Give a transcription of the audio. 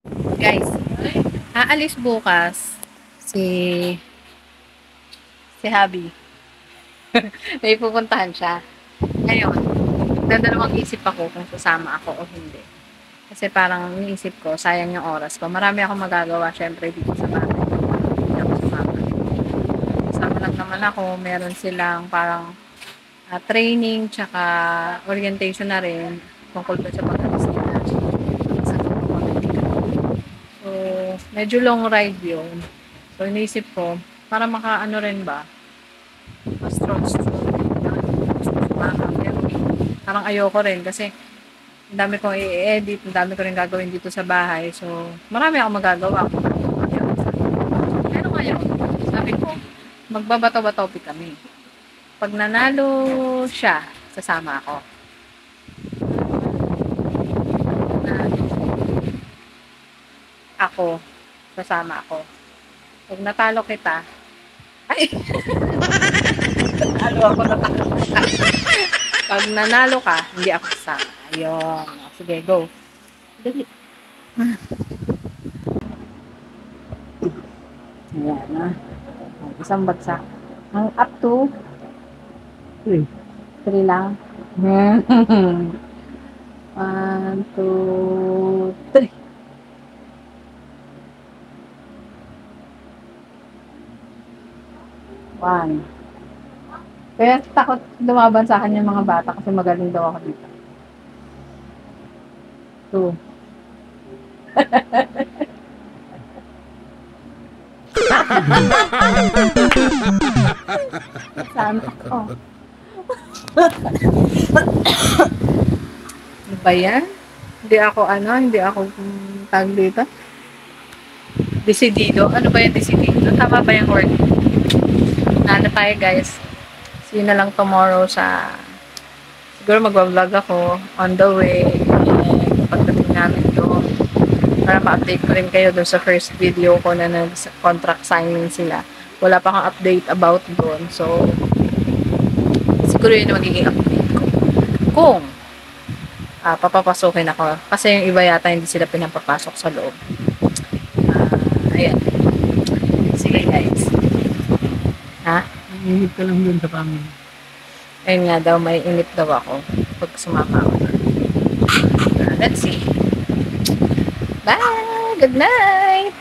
Guys, aalis bukas si Habi. May pupuntahan siya. Ngayon, dadalawang isip ako kung sasama ako o hindi. Kasi parang iniisip ko, sayang yung oras ko. Marami akong magagawa syempre dito sa bahay. Hindi ako sumama. Kasama lang naman ako, meron silang parang training tsaka orientation na rin tungkol doon sa pag-alis nila sa pamamagitan. So, medyo long ride yun. So, iniisip ko, para makaano rin ba, ma-stroke. Pero parang ayoko rin kasi ang dami kong i-edit, ang dami ko rin gagawin dito sa bahay. So, marami akong magagawa. Pero ngayon, sabi ko, magbabato-bato kami. Pag nanalo siya, sasama ako. Ako, sasama ako. Pag natalo kita, ay, natalo ako, natalo kita. Pag nanalo ka, hindi ako sasama. Ayun. Sige, go. Dali. Ayan na. Isang bagsak. Ang up to 3. 3 lang. 1, 2, 3. 1. Kaya takot lumaban sa akin yung mga bata kasi magaling daw ako dito. 2. Sana ako. Ano ba yan? Hindi ako tag dito. Decidido. Ano ba yung decidido? Tama ba yung word? Ano tayo guys? See you na lang tomorrow sa siguro magbablog ako on the way pagdating namin doon para ma-update ko rin kayo doon sa first video ko na nag-contract signing sila. Wala pa akong update about doon. So, siguro yun yung magiging update ko. Kung papapasukin ako. Kasi yung iba yata hindi sila pinapapasok sa loob. Ayan. Sige guys. Ha? Inip ka lang dun sa family. Ayun nga daw, may inip daw ako pag sumama ako. Let's see. Bye! Good night!